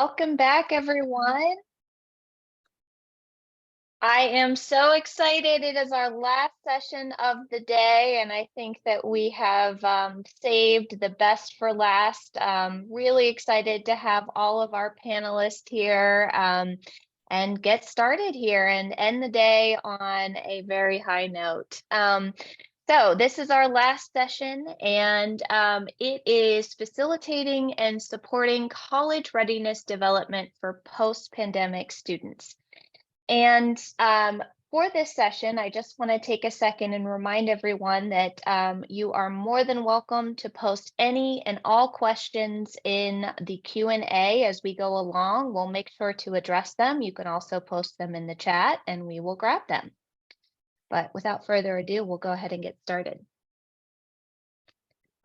Welcome back, everyone. I am so excited. It is our last session of the day, and I think that we have saved the best for last. Really excited to have all of our panelists here and get started here and end the day on a very high note. So this is our last session, and it is facilitating and supporting college readiness development for post-pandemic students. And for this session, I just want to take a second and remind everyone that you are more than welcome to post any and all questions in the Q&A as we go along. We'll make sure to address them. You can also post them in the chat and we will grab them. But without further ado, we'll go ahead and get started.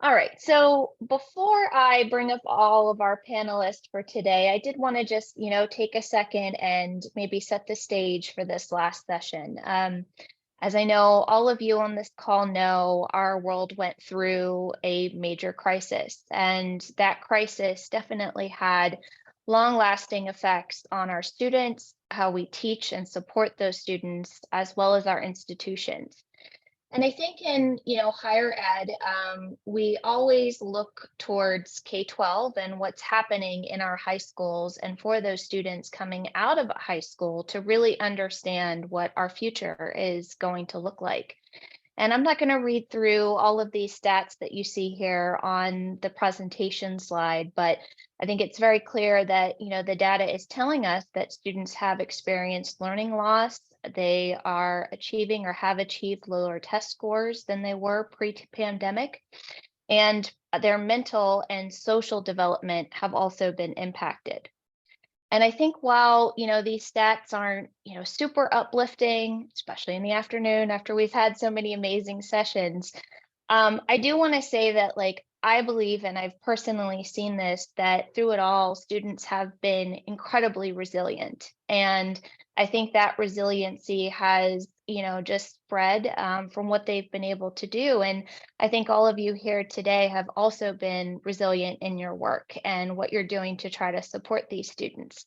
All right, so before I bring up all of our panelists for today, I did want to just, take a second and maybe set the stage for this last session. As I know, all of you on this call know, our world went through a major crisis, and that crisis definitely had long-lasting effects on our students, how we teach and support those students, as well as our institutions. And I think in, higher ed, we always look towards K-12 and what's happening in our high schools and for those students coming out of high school to really understand what our future is going to look like. And I'm not going to read through all of these stats that you see here on the presentation slide, but I think it's very clear that, the data is telling us that students have experienced learning loss. They are achieving or have achieved lower test scores than they were pre-pandemic. And their mental and social development have also been impacted. And I think while, these stats aren't, super uplifting, especially in the afternoon after we've had so many amazing sessions, I do want to say that, I believe, and I've personally seen this, that through it all, students have been incredibly resilient. And I think that resiliency has, just spread from what they've been able to do. And I think all of you here today have also been resilient in your work and what you're doing to try to support these students.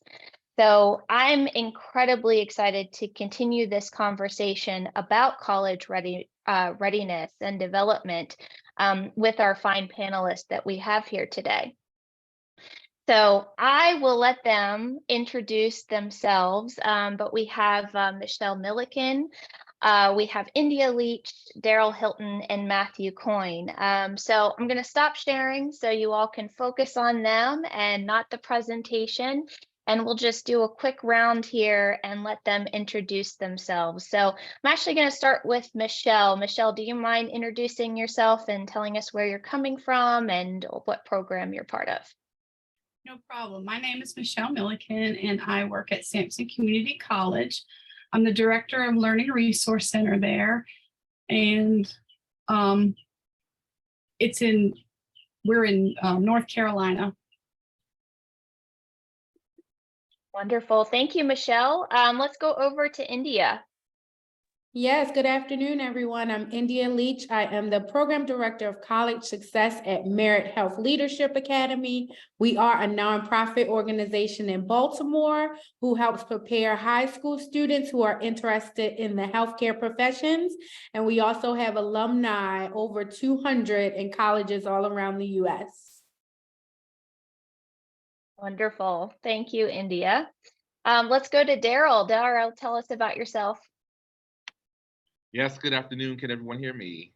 So I'm incredibly excited to continue this conversation about college readiness and development with our fine panelists that we have here today. So I will let them introduce themselves, but we have Michelle Milliken, we have India Leach, Daryl Hilton, and Matthew Coyne. So I'm going to stop sharing so you all can focus on them and not the presentation. And we'll just do a quick round here and let them introduce themselves. So I'm actually going to start with Michelle. Michelle, do you mind introducing yourself and telling us where you're coming from and what program you're part of? No problem. My name is Michelle Milliken, and I work at Sampson Community College. I'm the director of Learning Resource Center there, and we're in North Carolina. Wonderful. Thank you, Michelle. Let's go over to India. Yes, good afternoon, everyone. I'm India Leach. I am the Program Director of College Success at Merit Health Leadership Academy. We are a nonprofit organization in Baltimore who helps prepare high school students who are interested in the healthcare professions. And we also have alumni, over 200 in colleges all around the U.S. Wonderful. Thank you, India. Let's go to Daryl. Daryl, tell us about yourself. Yes, good afternoon. Can everyone hear me?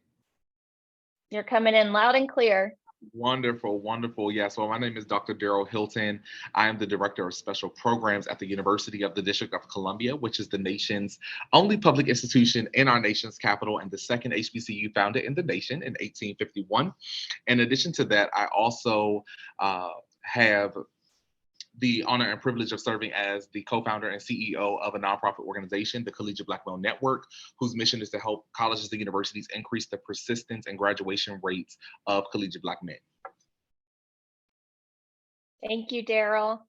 You're coming in loud and clear. Wonderful, wonderful. Yes, well, my name is Dr. Daryl Hilton. I am the Director of Special Programs at the University of the District of Columbia, which is the nation's only public institution in our nation's capital and the second HBCU founded in the nation in 1851. In addition to that, I also have the honor and privilege of serving as the co-founder and CEO of a nonprofit organization, the Collegiate Black Male Network, whose mission is to help colleges and universities increase the persistence and graduation rates of collegiate Black men. Thank you, Daryl.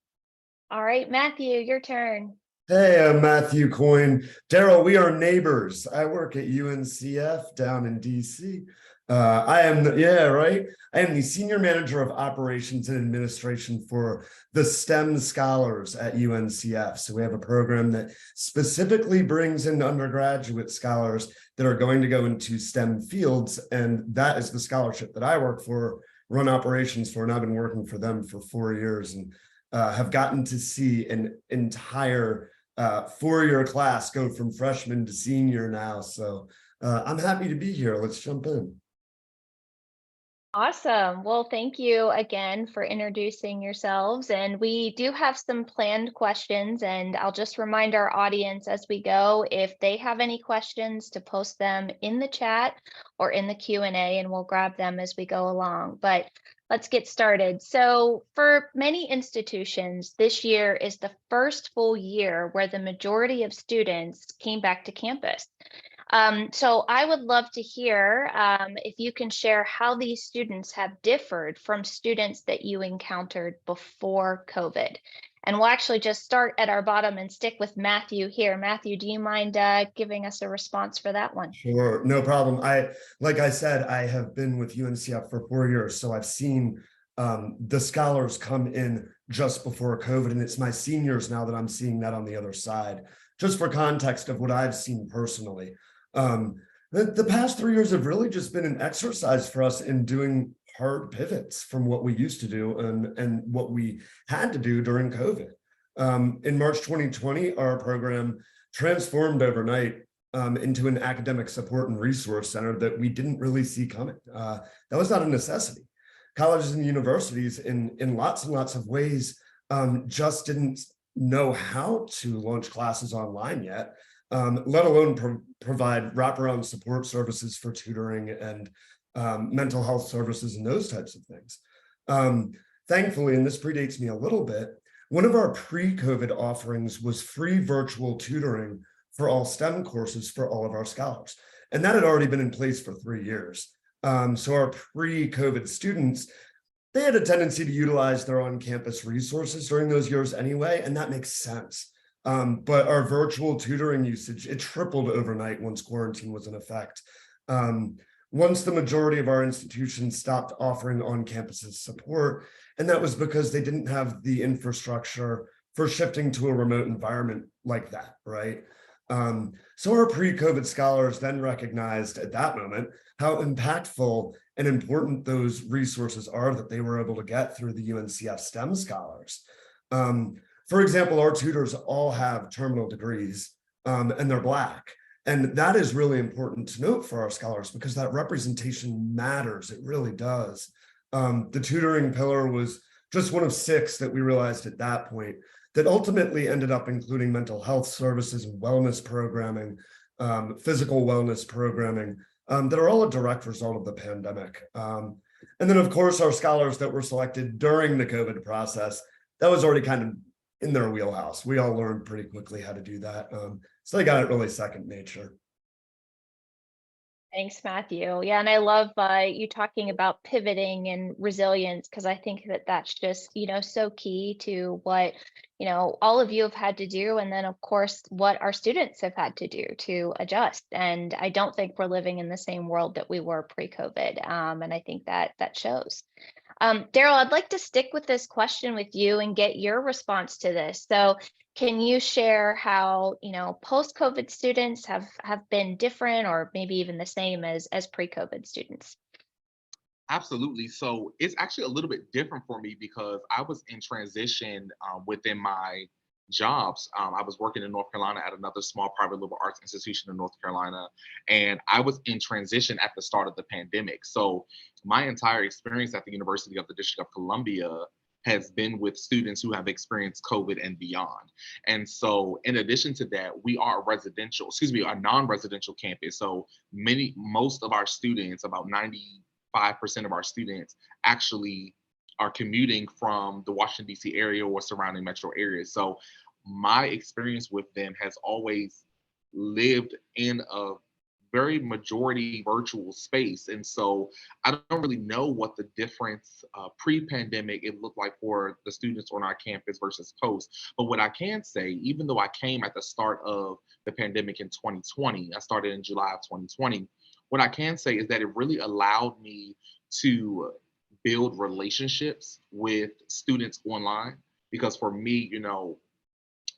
All right, Matthew, your turn. Hey, I'm Matthew Coyne. Daryl, we are neighbors. I work at UNCF down in DC. Yeah, right. I am the Senior Manager of Operations and Administration for the STEM Scholars at UNCF. So we have a program that specifically brings in undergraduate scholars that are going to go into STEM fields. And that is the scholarship that I work for, run operations for, and I've been working for them for 4 years and have gotten to see an entire 4-year class go from freshman to senior now. So I'm happy to be here. Let's jump in. Awesome. Well, thank you again for introducing yourselves. And we do have some planned questions, and I'll just remind our audience as we go, if they have any questions, to post them in the chat or in the Q&A, and we'll grab them as we go along. But let's get started. So for many institutions, this year is the first full year where the majority of students came back to campus. So I would love to hear if you can share how these students have differed from students that you encountered before COVID. And we'll actually just start at our bottom and stick with Matthew here. Matthew, do you mind giving us a response for that one? Sure, no problem. Like I said, I have been with UNCF for 4 years, so I've seen the scholars come in just before COVID, and it's my seniors now that I'm seeing that on the other side. Just for context of what I've seen personally. The past 3 years have really just been an exercise for us in doing hard pivots from what we used to do and what we had to do during COVID. In March 2020, our program transformed overnight into an academic support and resource center that we didn't really see coming. That was not a necessity. Colleges and universities in lots and lots of ways just didn't know how to launch classes online yet. Let alone provide wraparound support services for tutoring and mental health services and those types of things. Thankfully, and this predates me a little bit, one of our pre-COVID offerings was free virtual tutoring for all STEM courses for all of our scholars. And that had already been in place for 3 years. So our pre-COVID students, they had a tendency to utilize their on-campus resources during those years anyway, and that makes sense. But our virtual tutoring usage, it tripled overnight once quarantine was in effect. Once the majority of our institutions stopped offering on-campus support, and that was because they didn't have the infrastructure for shifting to a remote environment like that, right? So our pre-COVID scholars then recognized at that moment how impactful and important those resources are that they were able to get through the UNCF STEM scholars. For example, our tutors all have terminal degrees and they're Black. And that is really important to note for our scholars because that representation matters. It really does. The tutoring pillar was just one of 6 that we realized at that point that ultimately ended up including mental health services and wellness programming, physical wellness programming, that are all a direct result of the pandemic. And then, of course, our scholars that were selected during the COVID process, that was already kind of in their wheelhouse. We all learned pretty quickly how to do that. So they got it really second nature. Thanks, Matthew. Yeah, and I love you talking about pivoting and resilience because I think that that's just, so key to what, all of you have had to do. And then, of course, what our students have had to do to adjust. And I don't think we're living in the same world that we were pre-COVID. And I think that shows. Daryl, I'd like to stick with this question with you and get your response to this. So can you share how, post-COVID students have been different or maybe even the same as pre-COVID students? Absolutely. So it's actually a little bit different for me because I was in transition within my jobs. I was working in North Carolina at another small private liberal arts institution in North Carolina, and I was in transition at the start of the pandemic. So my entire experience at the University of the District of Columbia has been with students who have experienced COVID and beyond. And so in addition to that, we are a non-residential campus. So most of our students, about 95% of our students actually are commuting from the Washington, D.C. area or surrounding metro areas. So my experience with them has always lived in a very majority virtual space. And so I don't really know what the difference pre-pandemic it looked like for the students on our campus versus post. But what I can say, even though I came at the start of the pandemic in 2020, I started in July of 2020, What I can say is that it really allowed me to build relationships with students online, because for me,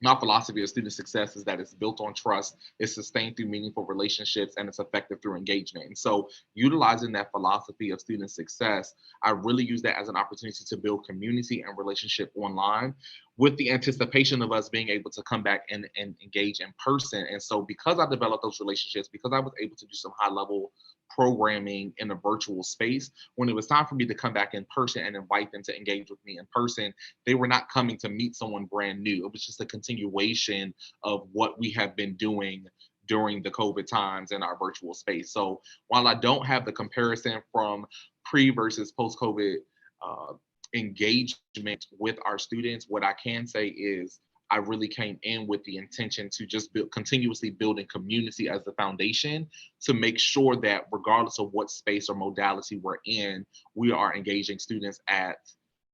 my philosophy of student success is that it's built on trust, it's sustained through meaningful relationships, and it's effective through engagement. And so, utilizing that philosophy of student success, I really use that as an opportunity to build community and relationship online, with the anticipation of us being able to come back and engage in person. And so, because I developed those relationships, because I was able to do some high level programming in a virtual space, when it was time for me to come back in person and invite them to engage with me in person, they were not coming to meet someone brand new. It was just a continuation of what we have been doing during the COVID times in our virtual space. So while I don't have the comparison from pre versus post COVID uh, engagement with our students, what I can say is I really came in with the intention to just continuously building community as the foundation, to make sure that regardless of what space or modality we're in, we are engaging students at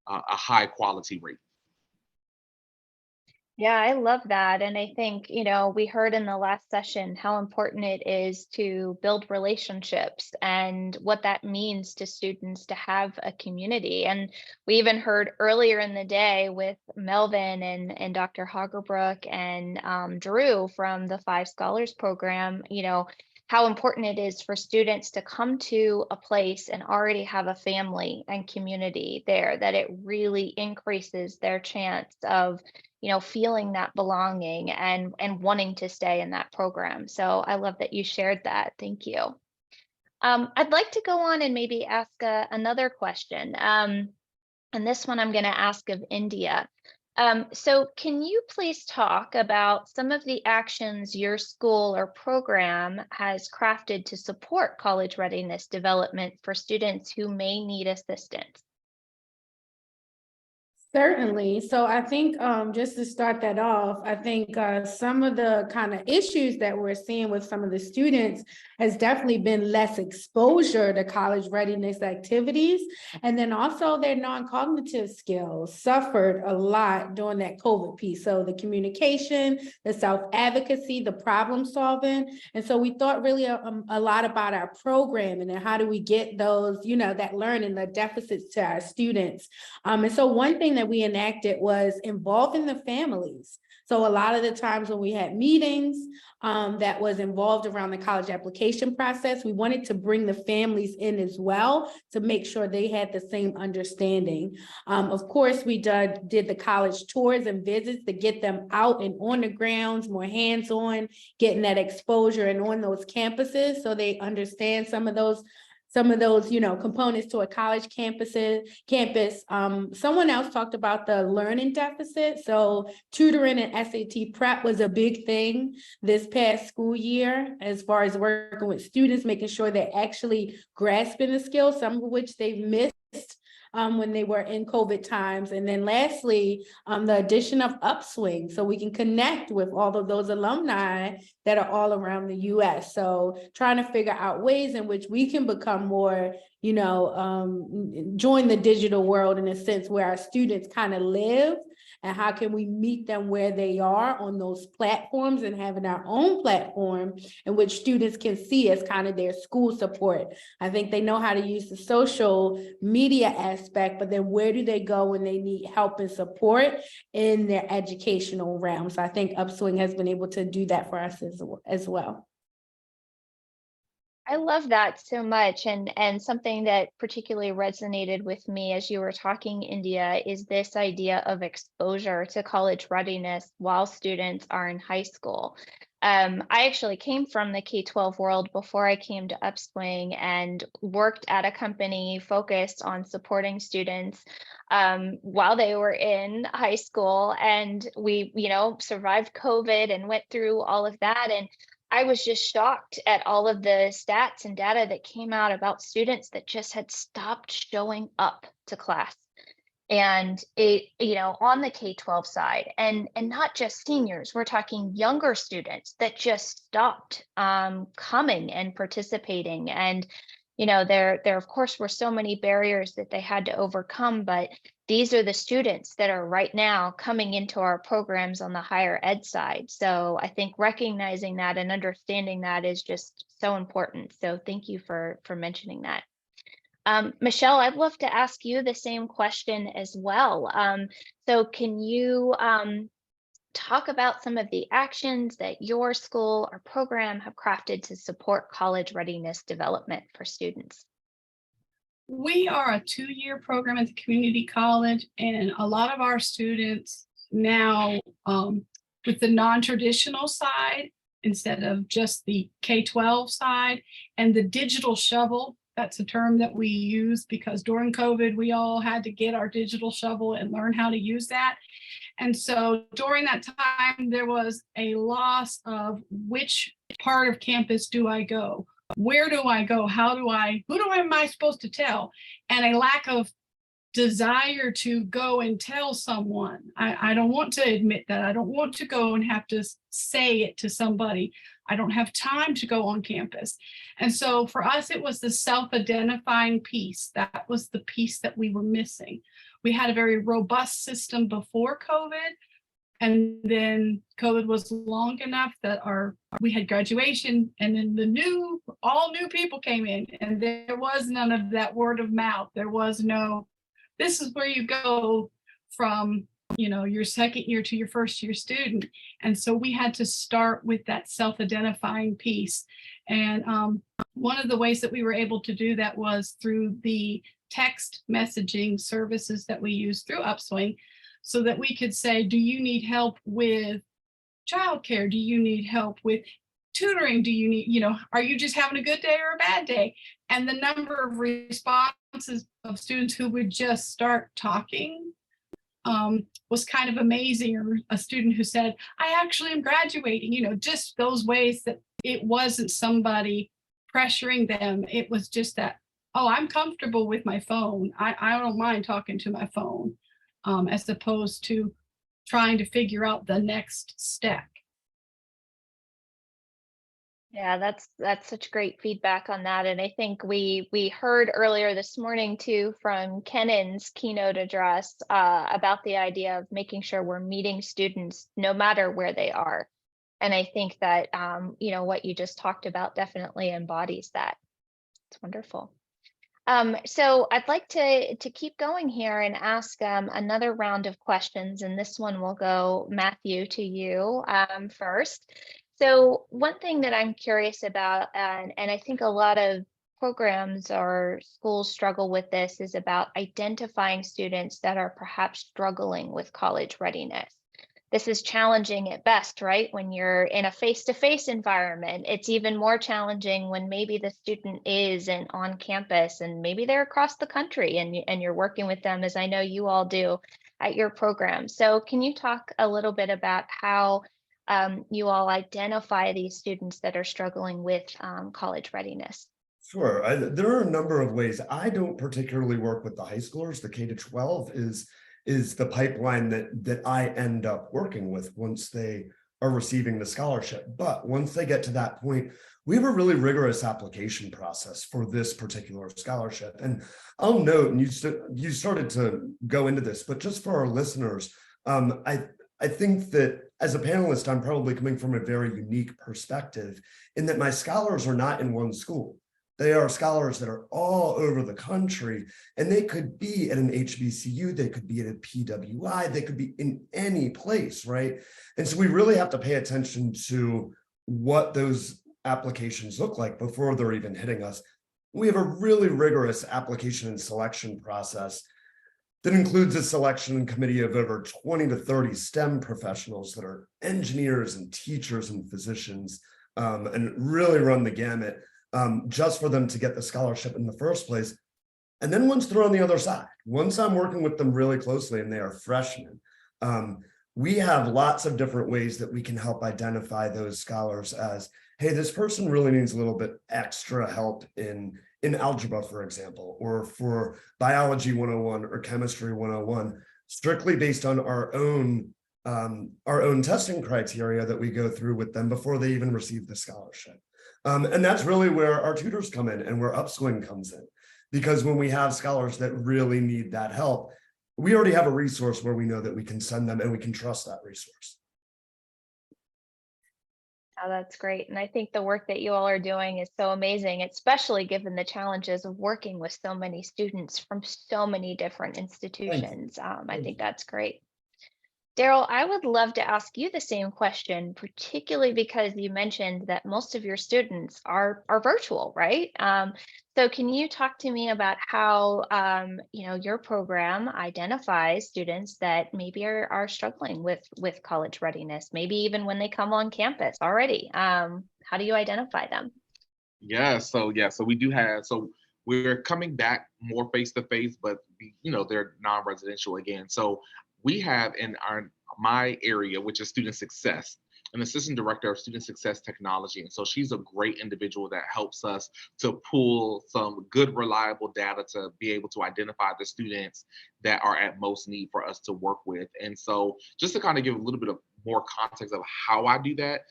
a high quality rate. Yeah, I love that. And I think, we heard in the last session how important it is to build relationships and what that means to students to have a community. And we even heard earlier in the day with Melvin and Dr. Hagerbrook and Drew from the Five Scholars program, how important it is for students to come to a place and already have a family and community there, that it really increases their chance of feeling that belonging and wanting to stay in that program. So I love that you shared that. Thank you. I'd like to go on and maybe ask another question. And this one I'm going to ask of India. So can you please talk about some of the actions your school or program has crafted to support college readiness development for students who may need assistance? Certainly. So I think just to start that off, I think some of the kind of issues that we're seeing with some of the students has definitely been less exposure to college readiness activities. And then also their non-cognitive skills suffered a lot during that COVID piece. So the communication, the self-advocacy, the problem solving. And so we thought really a lot about our programming and how do we get those, that learning, the deficits to our students. And so one thing that we enacted was involving the families. So a lot of the times when we had meetings that was involved around the college application process, we wanted to bring the families in as well to make sure they had the same understanding. Of course, we did the college tours and visits to get them out and on the grounds, more hands-on, getting that exposure and on those campuses so they understand some of those components to a college campus. Someone else talked about the learning deficit. So tutoring and SAT prep was a big thing this past school year, as far as working with students, making sure they're actually grasping the skills, some of which they've missed when they were in COVID times. And then lastly, the addition of Upswing, so we can connect with all of those alumni that are all around the US. So trying to figure out ways in which we can become more, join the digital world in a sense where our students kind of live, and how can we meet them where they are on those platforms, and having our own platform in which students can see as kind of their school support. I think they know how to use the social media aspect, but then where do they go when they need help and support in their educational realm? So I think Upswing has been able to do that for us as well. I love that so much. And something that particularly resonated with me as you were talking, India, is this idea of exposure to college readiness while students are in high school. I actually came from the K-12 world before I came to Upswing, and worked at a company focused on supporting students while they were in high school. And we, survived COVID and went through all of that. And I was just shocked at all of the stats and data that came out about students that just had stopped showing up to class. And on the K-12 side, and not just seniors, we're talking younger students that just stopped coming and participating. And there of course were so many barriers that they had to overcome, but these are the students that are right now coming into our programs on the higher ed side. So I think recognizing that and understanding that is just so important. So thank you for mentioning that. Michelle, I'd love to ask you the same question as well. So can you talk about some of the actions that your school or program have crafted to support college readiness development for students? We are a 2-year program at the community college, and a lot of our students now, with the non-traditional side instead of just the K-12 side, and the digital shovel. That's a term that we use because during COVID, we all had to get our digital shovel and learn how to use that. And so during that time, there was a loss of which part of campus do I go? Where do I go? Who am I supposed to tell? And a lack of desire to go and tell someone. I don't want to admit that. I don't want to go and have to say it to somebody. I don't have time to go on campus. And so for us, it was the self-identifying piece. That was the piece that we were missing. We had a very robust system before COVID. And then COVID was long enough that we had graduation, and then all new people came in, and there was none of that word of mouth. There was no, this is where you go from, your second year to your first year student. And so we had to start with that self-identifying piece. And one of the ways that we were able to do that was through the text messaging services that we use through Upswing, so that we could say, do you need help with childcare? Do you need help with tutoring? Do you need, are you just having a good day or a bad day? And the number of responses of students who would just start talking was kind of amazing. Or a student who said, I actually am graduating, just those ways that it wasn't somebody pressuring them. It was just that, oh, I'm comfortable with my phone. I don't mind talking to my phone. As opposed to trying to figure out the next step. Yeah, that's such great feedback on that. And I think we heard earlier this morning too from Kennan's keynote address about the idea of making sure we're meeting students no matter where they are. And I think that what you just talked about definitely embodies that. It's wonderful. So I'd like to keep going here and ask another round of questions, and this one will go, Matthew, to you first. So one thing that I'm curious about, and I think a lot of programs or schools struggle with this, is about identifying students that are perhaps struggling with college readiness. This is challenging at best, right? When you're in a face-to-face environment, it's even more challenging when maybe the student isn't on campus and maybe they're across the country and you're working with them, as I know you all do at your program. So can you talk a little bit about how you all identify these students that are struggling with college readiness? Sure. There are a number of ways. I don't particularly work with the high schoolers. The K-12 is the pipeline that I end up working with once they are receiving the scholarship. But once they get to that point, we have a really rigorous application process for this particular scholarship. And I'll note, and you started to go into this, but just for our listeners, I think that as a panelist, I'm probably coming from a very unique perspective in that my scholars are not in one school. They are scholars that are all over the country, and they could be at an HBCU, they could be at a PWI, they could be in any place, right? And so we really have to pay attention to what those applications look like before they're even hitting us. We have a really rigorous application and selection process that includes a selection committee of over 20 to 30 STEM professionals that are engineers and teachers and physicians, and really run the gamut. Just for them to get the scholarship in the first place. And then once they're on the other side, once I'm working with them really closely and they are freshmen, we have lots of different ways that we can help identify those scholars as, hey, this person really needs a little bit extra help in algebra, for example, or for biology 101 or chemistry 101, strictly based on our own testing criteria that we go through with them before they even receive the scholarship. And that's really where our tutors come in and where Upswing comes in. Because when we have scholars that really need that help, we already have a resource where we know that we can send them and we can trust that resource. Oh, that's great. And I think the work that you all are doing is so amazing, especially given the challenges of working with so many students from so many different Thank you. institutions. I Thank think you. that's great. Daryl, I would love to ask you the same question, particularly because you mentioned that most of your students are virtual, right? So can you talk to me about how your program identifies students that maybe are struggling with college readiness, maybe even when they come on campus already? How do you identify them? So we do have, so we're coming back more face to face, but they're non-residential again. So we have in my area, which is student success, an assistant director of student success technology. And so she's a great individual that helps us to pull some good, reliable data to be able to identify the students that are at most need for us to work with. And so just to kind of give a little bit of more context of how I do that,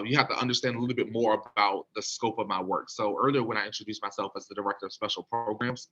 you have to understand a little bit more about the scope of my work. So earlier when I introduced myself as the director of special programs,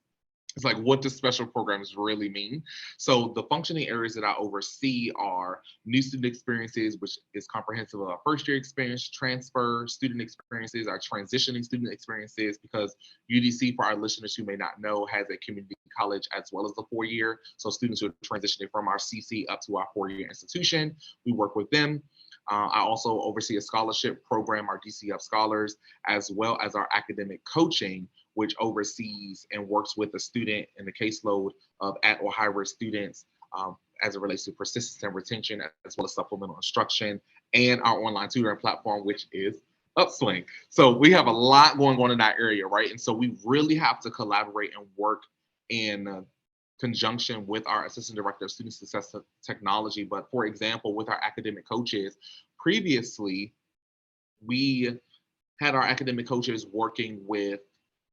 it's like, what does special programs really mean? So the functioning areas that I oversee are new student experiences, which is comprehensive of our first year experience, transfer student experiences, our transitioning student experiences, because UDC, for our listeners who may not know, has a community college as well as the 4-year. So students who are transitioning from our CC up to our 4-year institution, we work with them. I also oversee a scholarship program, our DCF Scholars, as well as our academic coaching, which oversees and works with the student in the caseload of at or high risk students as it relates to persistence and retention, as well as supplemental instruction, and our online tutoring platform, which is Upswing. So we have a lot going on in that area, right? And so we really have to collaborate and work in conjunction with our assistant director of student success technology. But for example, with our academic coaches, previously we had our academic coaches working with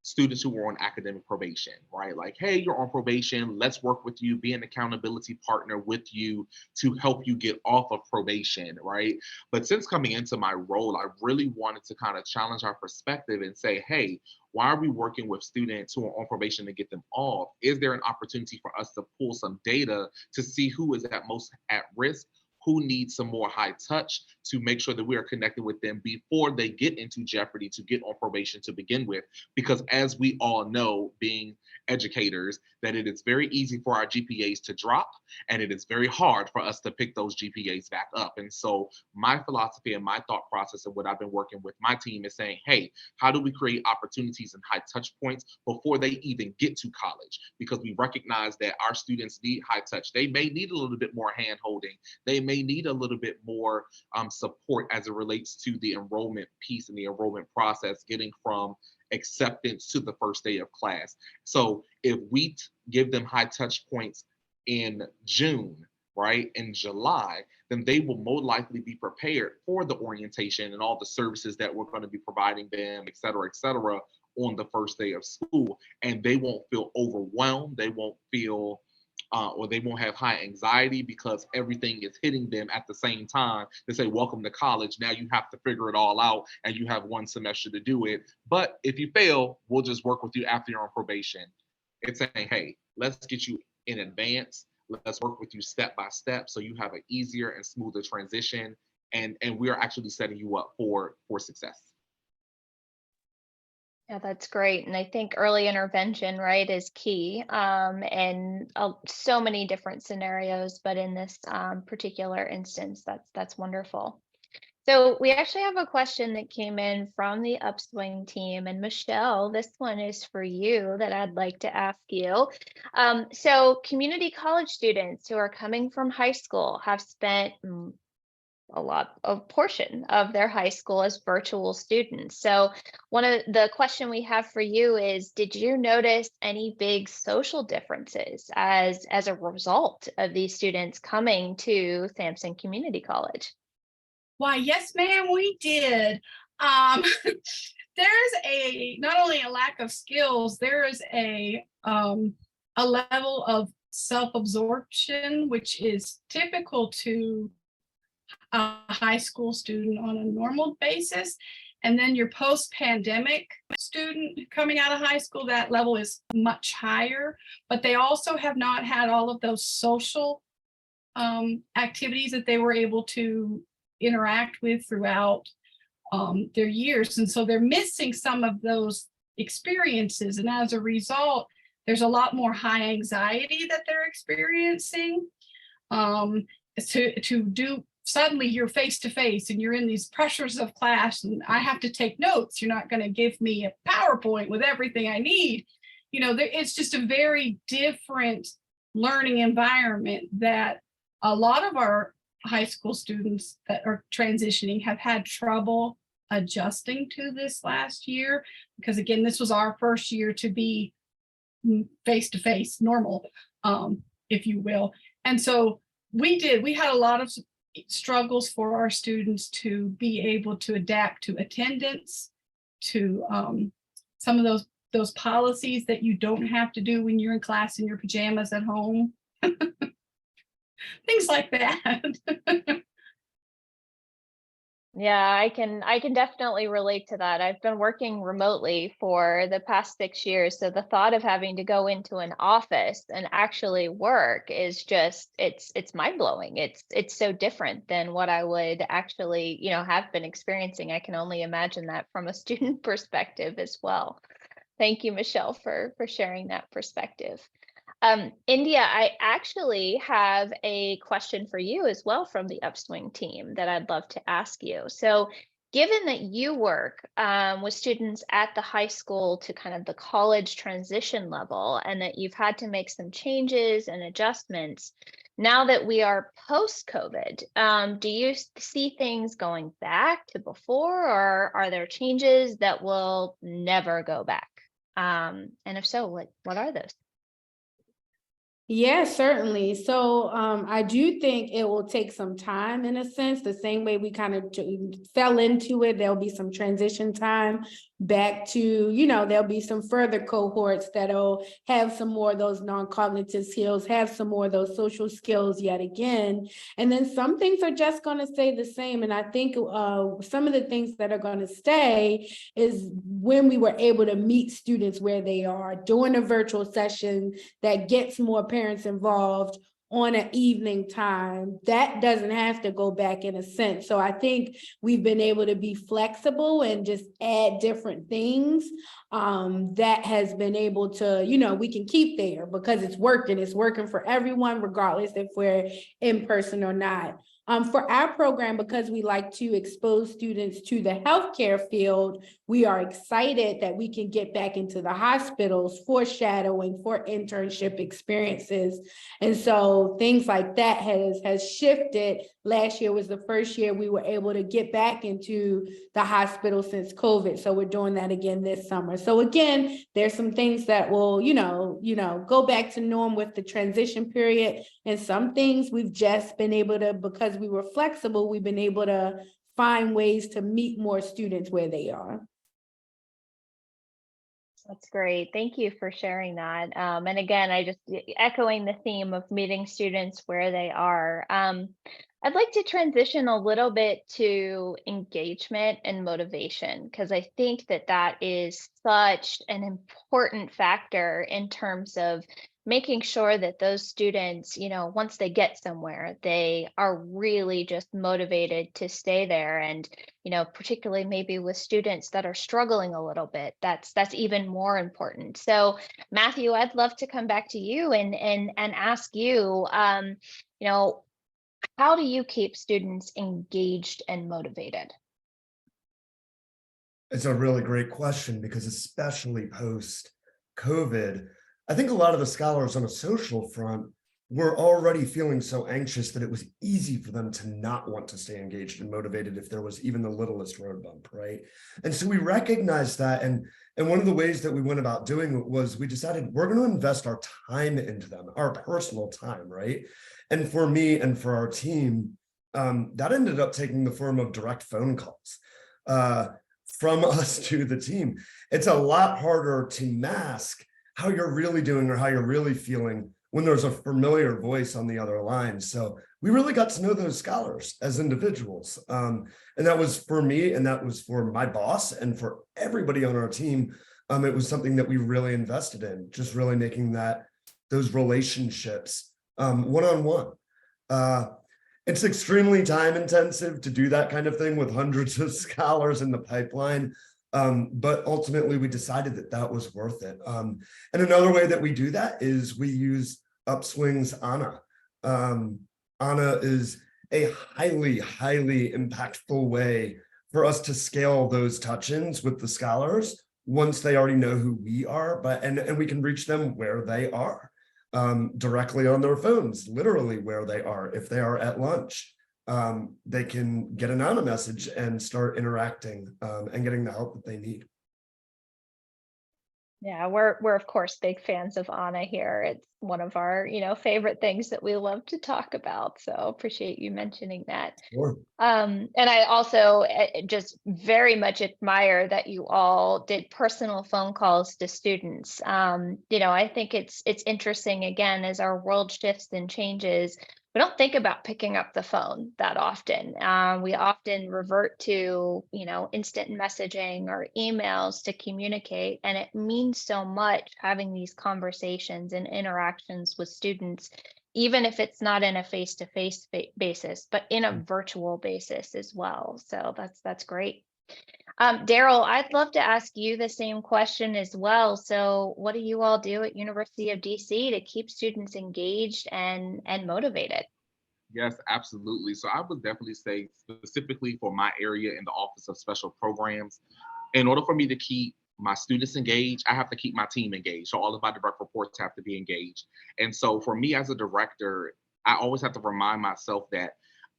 students who were on academic probation, right? Like, hey, you're on probation, let's work with you, be an accountability partner with you to help you get off of probation, right? But since coming into my role, I really wanted to kind of challenge our perspective and say, hey, why are we working with students who are on probation to get them off? Is there an opportunity for us to pull some data to see who is at most at risk, who needs some more high touch, to make sure that we are connected with them before they get into jeopardy to get on probation to begin with? Because as we all know, being educators, that it is very easy for our GPAs to drop, and it is very hard for us to pick those GPAs back up. And so my philosophy and my thought process of what I've been working with my team is saying, hey, how do we create opportunities and high touch points before they even get to college? Because we recognize that our students need high touch. They may need a little bit more hand holding. They may need a little bit more support as it relates to the enrollment piece and the enrollment process, getting from acceptance to the first day of class. So if we give them high touch points in June, right, in July, then they will more likely be prepared for the orientation and all the services that we're going to be providing them, et cetera, on the first day of school. And they won't feel overwhelmed. They won't feel or they won't have high anxiety because everything is hitting them at the same time. They say, welcome to college. Now you have to figure it all out and you have 1 semester to do it. But if you fail, we'll just work with you after you're on probation. It's saying, hey, let's get you in advance. Let's work with you step by step so you have an easier and smoother transition. And we are actually setting you up for success. Yeah, that's great. And I think early intervention, right, is key in so many different scenarios, but in this particular instance, that's wonderful. So we actually have a question that came in from the Upswing team. And Michelle, this one is for you that I'd like to ask you. So community college students who are coming from high school have spent a lot of portion of their high school as virtual students. So one of the question we have for you is, did you notice any big social differences as a result of these students coming to Sampson Community College? Why, yes, ma'am, we did. There's not only a lack of skills, there is a level of self-absorption, which is typical to a high school student on a normal basis. And then your post-pandemic student coming out of high school, that level is much higher, but they also have not had all of those social activities that they were able to interact with throughout their years. And so they're missing some of those experiences. And as a result, there's a lot more high anxiety that they're experiencing. To do, suddenly you're face to face and you're in these pressures of class and I have to take notes. You're not going to give me a PowerPoint with everything I need. You know, it's just a very different learning environment that a lot of our high school students that are transitioning have had trouble adjusting to this last year, because again, this was our first year to be face to face normal, if you will. And so we had a lot of struggles for our students to be able to adapt to attendance, to some of those policies that you don't have to do when you're in class in your pajamas at home. Things like that. Yeah, I can definitely relate to that. I've been working remotely for the past 6 years, so the thought of having to go into an office and actually work is just it's mind-blowing. It's so different than what I would actually, have been experiencing. I can only imagine that from a student perspective as well. Thank you, Michelle, for sharing that perspective. India, I actually have a question for you as well from the Upswing team that I'd love to ask you. So given that you work with students at the high school to kind of the college transition level, and that you've had to make some changes and adjustments, now that we are post-COVID, do you see things going back to before, or are there changes that will never go back? And if so, what are those? Yeah, certainly. So I do think it will take some time in a sense, the same way we kind of fell into it. There'll be some transition time back to, there'll be some further cohorts that'll have some more of those non-cognitive skills, have some more of those social skills yet again. And then some things are just going to stay the same. And I think some of the things that are going to stay is when we were able to meet students where they are, doing a virtual session that gets more parents involved on an evening time. That doesn't have to go back in a sense. So I think we've been able to be flexible and just add different things that has been able to, we can keep there because it's working for everyone, regardless if we're in person or not. For our program, because we like to expose students to the healthcare field, we are excited that we can get back into the hospitals for shadowing, for internship experiences. And so things like that has shifted. Last year was the first year we were able to get back into the hospital since COVID. So we're doing that again this summer. So again, there's some things that will, go back to norm with the transition period. And some things we've just been able to, because we were flexible, we've been able to find ways to meet more students where they are. That's great. Thank you for sharing that. And again, I just echoing the theme of meeting students where they are. I'd like to transition a little bit to engagement and motivation, because I think that is such an important factor in terms of making sure that those students, once they get somewhere, they are really just motivated to stay there. And, particularly maybe with students that are struggling a little bit, that's even more important. So Matthew, I'd love to come back to you and ask you, how do you keep students engaged and motivated? It's a really great question, because especially post-COVID, I think a lot of the scholars on a social front were already feeling so anxious that it was easy for them to not want to stay engaged and motivated if there was even the littlest road bump, right? And so we recognized that, and one of the ways that we went about doing it was we decided we're going to invest our time into them, our personal time, right? And for me and for our team, that ended up taking the form of direct phone calls from us to the team. It's a lot harder to mask how you're really doing or how you're really feeling when there's a familiar voice on the other line. So we really got to know those scholars as individuals. And that was for me, and that was for my boss and for everybody on our team. It was something that we really invested in, just really making those relationships one-on-one. It's extremely time intensive to do that kind of thing with hundreds of scholars in the pipeline. But ultimately we decided that was worth it. And another way that we do that is we use Upswing's Anna. Anna is a highly, highly impactful way for us to scale those touch-ins with the scholars once they already know who we are, and we can reach them where they are, directly on their phones, literally where they are. If they are at lunch, they can get an Anna message and start interacting and getting the help that they need. Yeah, we're of course big fans of Anna here. It's one of our, favorite things that we love to talk about. So appreciate you mentioning that. Sure. And I also just very much admire that you all did personal phone calls to students. I think it's interesting, again, as our world shifts and changes, we don't think about picking up the phone that often. We often revert to, instant messaging or emails to communicate. And it means so much having these conversations and interactions with students, even if it's not in a face-to-face basis, but in a virtual basis as well. So that's great. Daryl, I'd love to ask you the same question as well. So what do you all do at University of DC to keep students engaged and motivated? Yes, absolutely. So I would definitely say, specifically for my area in the Office of Special Programs, in order for me to keep my students engaged, I have to keep my team engaged. So all of my direct reports have to be engaged. And so for me as a director, I always have to remind myself that,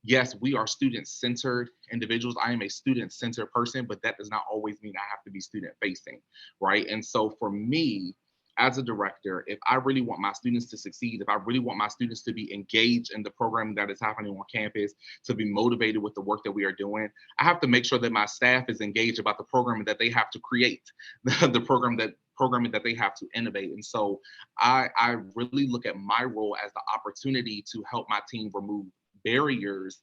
yes, we are student-centered individuals. I am a student-centered person, but that does not always mean I have to be student-facing, right? And so for me, as a director, if I really want my students to succeed, if I really want my students to be engaged in the program that is happening on campus, to be motivated with the work that we are doing, I have to make sure that my staff is engaged about the programming that they have to create, the programming that they have to innovate. And so I really look at my role as the opportunity to help my team remove barriers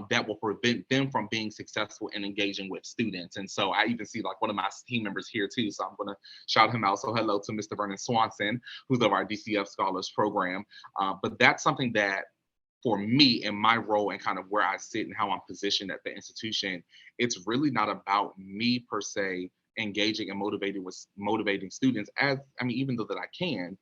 that will prevent them from being successful in engaging with students. And so I even see like one of my team members here too. So I'm going to shout him out. So hello to Mr. Vernon Swanson, who's of our DCF Scholars Program. But that's something that for me in my role and kind of where I sit and how I'm positioned at the institution, it's really not about me per se engaging and motivating students, even though that I can.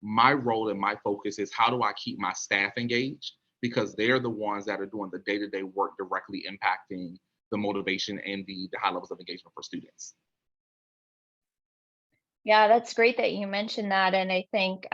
My role and my focus is how do I keep my staff engaged, because they're the ones that are doing the day-to-day work directly impacting the motivation and the high levels of engagement for students. Yeah, that's great that you mentioned that. And I think,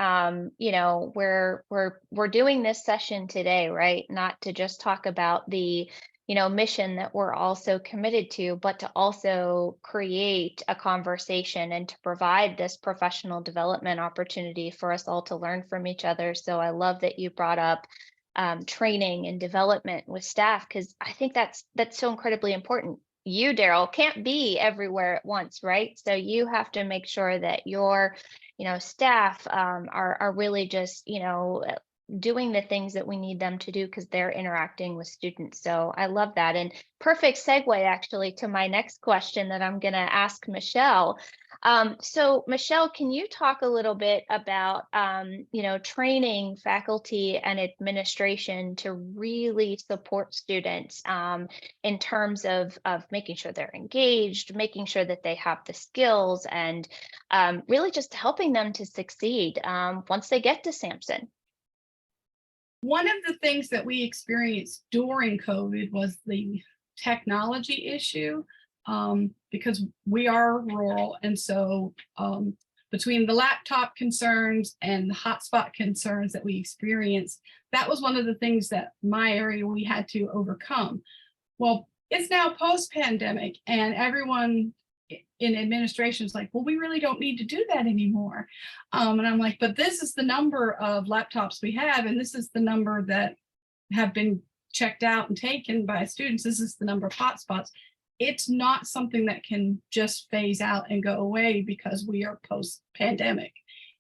we're doing this session today, right? Not to just talk about the, mission that we're also committed to, but to also create a conversation and to provide this professional development opportunity for us all to learn from each other. So I love that you brought up training and development with staff, because I think that's so incredibly important. You, Daryl, can't be everywhere at once, right? So you have to make sure that your, staff are really just, doing the things that we need them to do because they're interacting with students. So I love that. And perfect segue actually to my next question that I'm going to ask Michelle. So Michelle, can you talk a little bit about, training faculty and administration to really support students in terms of making sure they're engaged, making sure that they have the skills, and really just helping them to succeed once they get to Sampson? One of the things that we experienced during COVID was the technology issue, because we are rural. And so between the laptop concerns and the hotspot concerns that we experienced, that was one of the things that my area we had to overcome. Well, it's now post-pandemic and everyone in administration is like, well, we really don't need to do that anymore. And I'm like, but this is the number of laptops we have, and this is the number that have been checked out and taken by students. This is the number of hotspots. It's not something that can just phase out and go away because we are post-pandemic.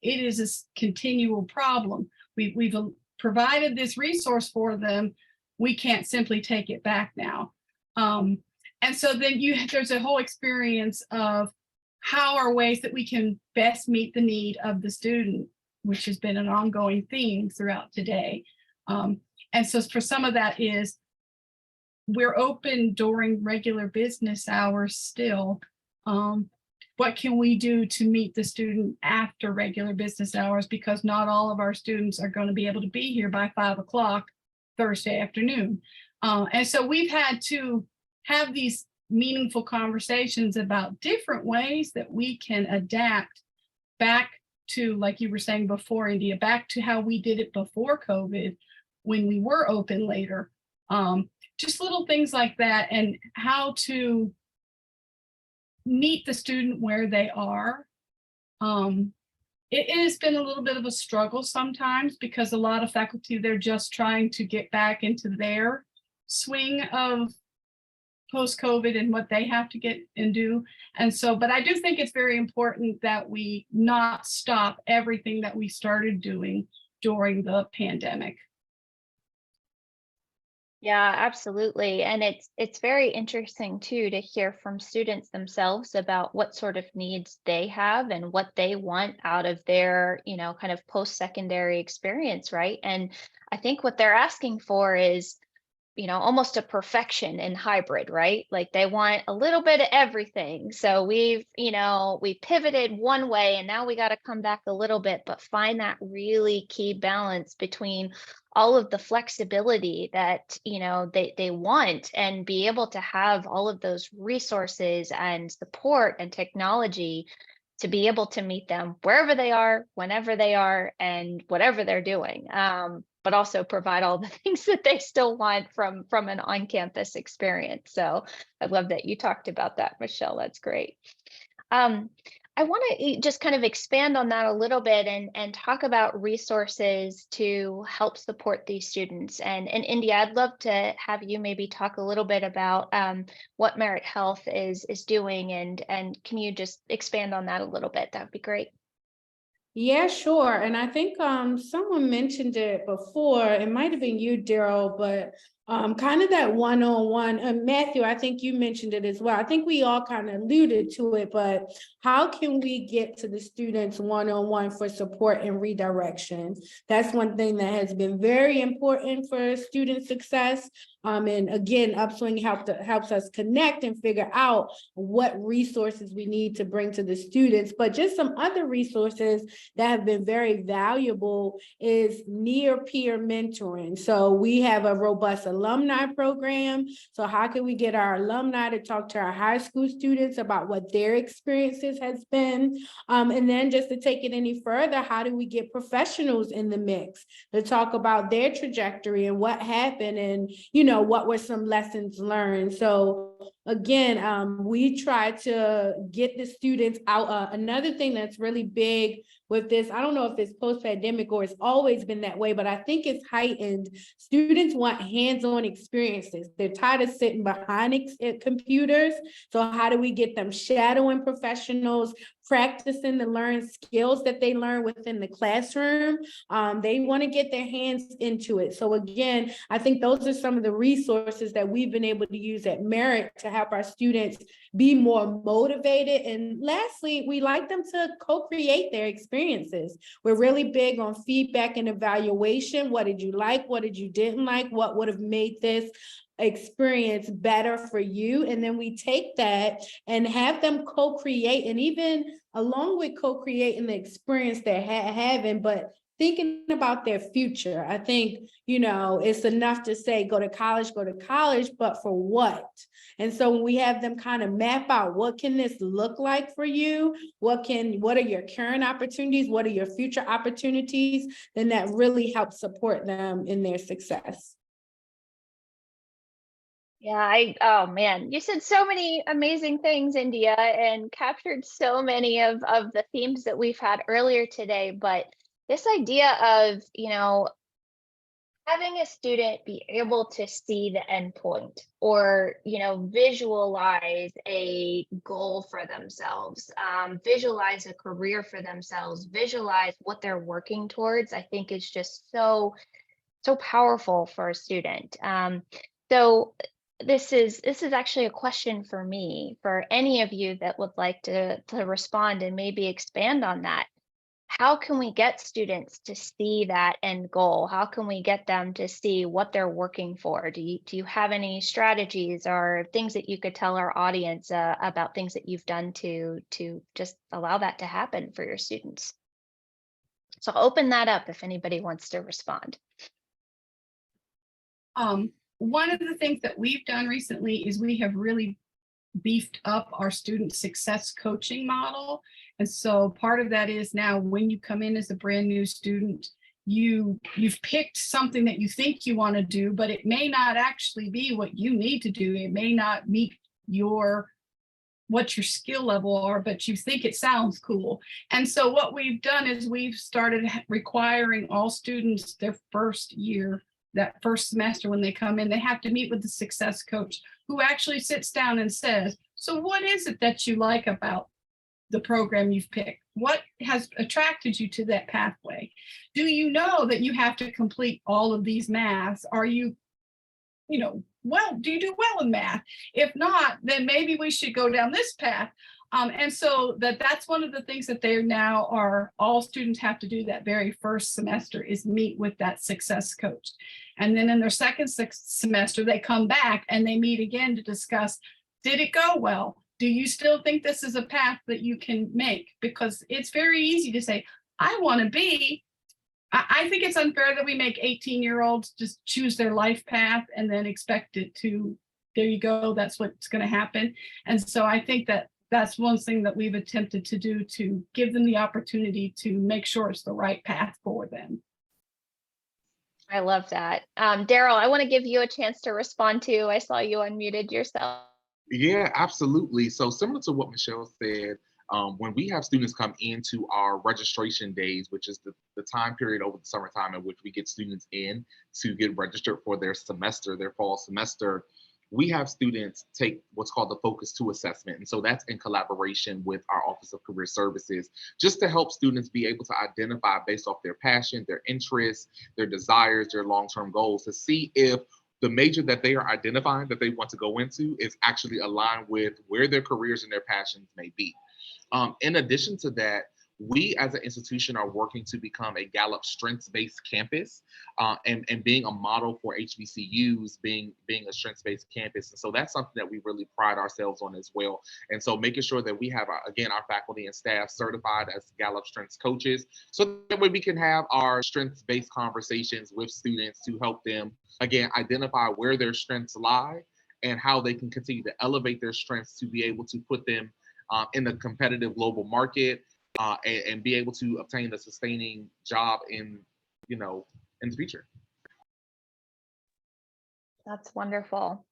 It is a continual problem. We've provided this resource for them, we can't simply take it back now. And so then there's a whole experience of how are ways that we can best meet the need of the student, which has been an ongoing theme throughout today. And so for some of that is we're open during regular business hours still. What can we do to meet the student after regular business hours? Because not all of our students are going to be able to be here by 5 o'clock Thursday afternoon. And so we've had to have these meaningful conversations about different ways that we can adapt back to, like you were saying before, India, back to how we did it before COVID when we were open later. Just little things like that, and how to meet the student where they are. It has been a little bit of a struggle sometimes because a lot of faculty, they're just trying to get back into their swing of post-COVID and what they have to get and do. And so, but I do think it's very important that we not stop everything that we started doing during the pandemic. Yeah, absolutely. And it's very interesting too to hear from students themselves about what sort of needs they have and what they want out of their, kind of post-secondary experience, right? And I think what they're asking for is, almost a perfection in hybrid, right? Like they want a little bit of everything. So we pivoted one way and now we got to come back a little bit, but find that really key balance between all of the flexibility that, they want, and be able to have all of those resources and support and technology to be able to meet them wherever they are, whenever they are, and whatever they're doing. But also provide all the things that they still want from an on-campus experience. So I love that you talked about that, Michelle. That's great. I want to just kind of expand on that a little bit and talk about resources to help support these students. And India, I'd love to have you maybe talk a little bit about what Merit Health is doing, and can you just expand on that a little bit? That would be great. Yeah, sure. And I think someone mentioned it before. It might have been you, Daryl, but kind of that one-on-one. And Matthew, I think you mentioned it as well. I think we all kind of alluded to it, but how can we get to the students one-on-one for support and redirection? That's one thing that has been very important for student success. And again, Upswing helps us connect and figure out what resources we need to bring to the students. But just some other resources that have been very valuable is near peer mentoring. So we have a robust alumni program. So how can we get our alumni to talk to our high school students about what their experiences has been? And then just to take it any further, how do we get professionals in the mix to talk about their trajectory and what happened, and what were some lessons learned? So again, we try to get the students out. Another thing that's really big with this, I don't know if it's post-pandemic or it's always been that way, but I think it's heightened. Students want hands-on experiences. They're tired of sitting behind computers. So how do we get them shadowing professionals, practicing the learned skills that they learn within the classroom? They want to get their hands into it. So again, I think those are some of the resources that we've been able to use at Merit to help our students be more motivated. And lastly, we like them to co-create their experiences. We're really big on feedback and evaluation. What did you like? What did you didn't like? What would have made this experience better for you? And then we take that and have them co-create, and even along with co-creating the experience they're having, but thinking about their future. I think, it's enough to say, go to college, but for what? And so when we have them kind of map out, what can this look like for you? What are your current opportunities? What are your future opportunities? Then that really helps support them in their success. Yeah, oh man, you said so many amazing things, India, and captured so many of the themes that we've had earlier today. But this idea of, having a student be able to see the endpoint, or, visualize a goal for themselves, visualize a career for themselves, visualize what they're working towards, I think is just so so powerful for a student. So this is actually a question for me, for any of you that would like to respond and maybe expand on that. How can we get students to see that end goal? How can we get them to see what they're working for? Do you have any strategies or things that you could tell our audience about things that you've done to just allow that to happen for your students? So I'll open that up if anybody wants to respond. One of the things that we've done recently is we have really beefed up our student success coaching model. And so part of that is now when you come in as a brand new student, you've picked something that you think you want to do, but it may not actually be what you need to do. It may not meet what your skill level are, but you think it sounds cool. And so what we've done is we've started requiring all students their first year, that first semester when they come in, they have to meet with the success coach who actually sits down and says, so what is it that you like about the program you've picked? What has attracted you to that pathway? Do you know that you have to complete all of these maths? Are you, well, do you do well in math? If not, then maybe we should go down this path. And so that's one of the things that they now are, all students have to do that very first semester is meet with that success coach. And then in their second semester, they come back and they meet again to discuss, did it go well? Do you still think this is a path that you can make? Because it's very easy to say, I want to be. I think it's unfair that we make 18-year-olds just choose their life path and then expect it to, there you go, that's what's going to happen. And so I think that that's one thing that we've attempted to do to give them the opportunity to make sure it's the right path for them. I love that. Daryl, I want to give you a chance to respond too. I saw you unmuted yourself. Yeah, absolutely. So similar to what Michelle said, when we have students come into our registration days, which is the time period over the summertime in which we get students in to get registered for their semester, their fall semester, we have students take what's called the Focus 2 assessment. And so that's in collaboration with our Office of Career Services, just to help students be able to identify based off their passion, their interests, their desires, their long-term goals, to see if the major that they are identifying that they want to go into is actually aligned with where their careers and their passions may be. In addition to that, we as an institution are working to become a Gallup strengths-based campus and being a model for HBCUs, being a strengths-based campus. And so that's something that we really pride ourselves on as well. And so making sure that we have, again, our faculty and staff certified as Gallup strengths coaches, so that way we can have our strengths-based conversations with students to help them, again, identify where their strengths lie and how they can continue to elevate their strengths to be able to put them in the competitive global market and be able to obtain a sustaining job in the future. That's wonderful.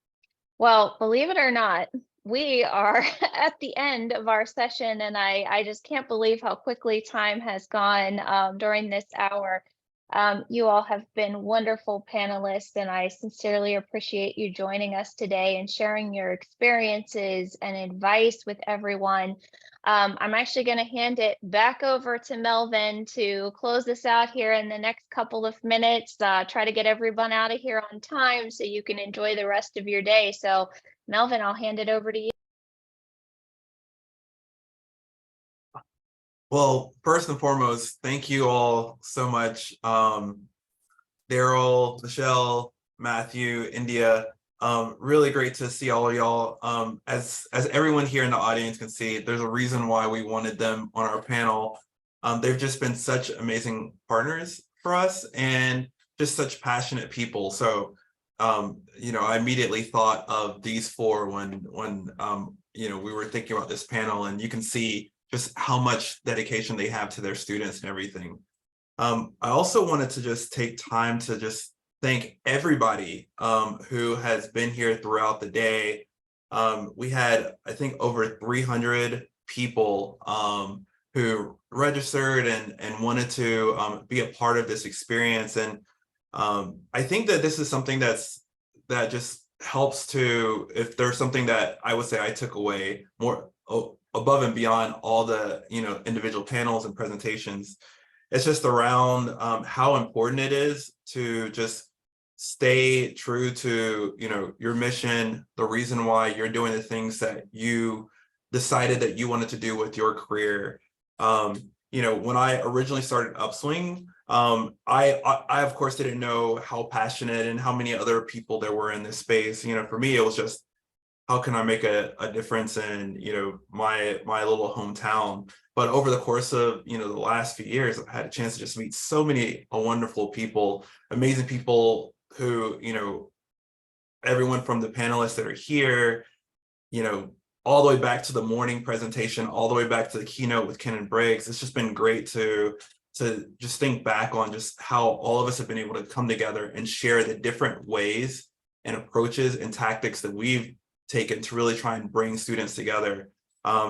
Well, believe it or not, we are at the end of our session, and I just can't believe how quickly time has gone during this hour. You all have been wonderful panelists, and I sincerely appreciate you joining us today and sharing your experiences and advice with everyone. I'm actually going to hand it back over to Melvin to close this out here in the next couple of minutes, try to get everyone out of here on time so you can enjoy the rest of your day. So Melvin, I'll hand it over to you. Well, first and foremost, thank you all so much. Daryl, Michelle, Matthew, India. Really great to see all of y'all. As everyone here in the audience can see, there's a reason why we wanted them on our panel. They've just been such amazing partners for us and just such passionate people. So, I immediately thought of these four when we were thinking about this panel, and you can see just how much dedication they have to their students and everything. I also wanted to just take time to just thank everybody who has been here throughout the day. We had, I think, over 300 people who registered and wanted to be a part of this experience. And I think that this is something that just helps to, if there's something that I would say I took away more above and beyond all the individual panels and presentations, it's just around how important it is to just stay true to, you know, your mission, the reason why you're doing the things that you decided that you wanted to do with your career. You know, when I originally started Upswing, I of course didn't know how passionate and how many other people there were in this space. You know, for me, it was just, how can I make a difference in, you know, my little hometown? But over the course of, you know, the last few years, I've had a chance to just meet so many wonderful people, amazing people who, you know, everyone from the panelists that are here, you know, all the way back to the morning presentation, all the way back to the keynote with Ken and Briggs. It's just been great to just think back on just how all of us have been able to come together and share the different ways and approaches and tactics that we've taken to really try and bring students together.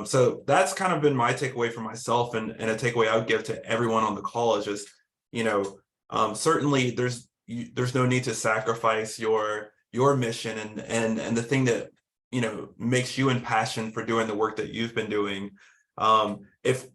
So that's kind of been my takeaway for myself, and a takeaway I would give to everyone on the call is just, you know, certainly there's no need to sacrifice your mission and the thing that, you know, makes you impassioned for doing the work that you've been doing. If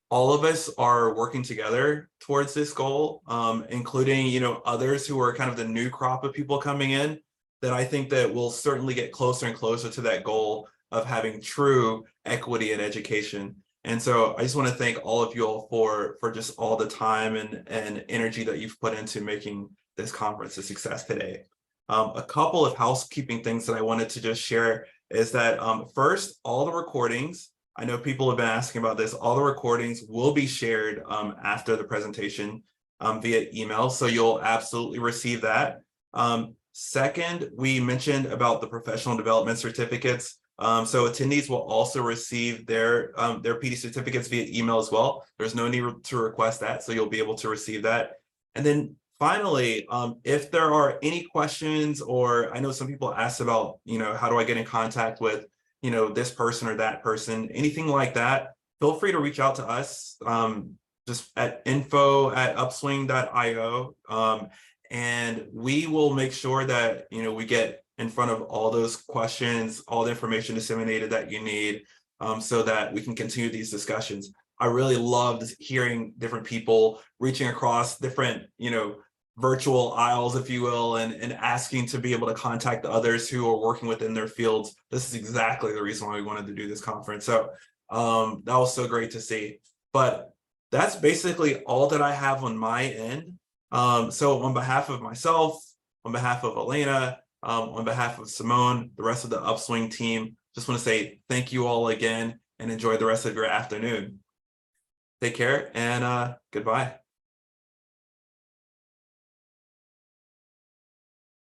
all of us are working together towards this goal, including, you know, others who are kind of the new crop of people coming in, then I think that we'll certainly get closer and closer to that goal of having true equity in education. And so I just want to thank all of you all for just all the time and energy that you've put into making this conference a success today. A couple of housekeeping things that I wanted to just share is that first, all the recordings, I know people have been asking about this, all the recordings will be shared after the presentation via email, so you'll absolutely receive that. Second, we mentioned about the professional development certificates. So attendees will also receive their PD certificates via email as well. There's no need to request that, so you'll be able to receive that. And then finally, if there are any questions, or I know some people asked about, you know, how do I get in contact with, you know, this person or that person, anything like that, feel free to reach out to us just at info@upswing.io. And we will make sure that, you know, we get in front of all those questions, all the information disseminated that you need, so that we can continue these discussions. I really loved hearing different people reaching across different, you know, virtual aisles, if you will, and asking to be able to contact others who are working within their fields. This is exactly the reason why we wanted to do this conference. So that was so great to see. But that's basically all that I have on my end. So on behalf of myself, on behalf of Elena, on behalf of Simone, the rest of the Upswing team, just want to say thank you all again and enjoy the rest of your afternoon. Take care and goodbye.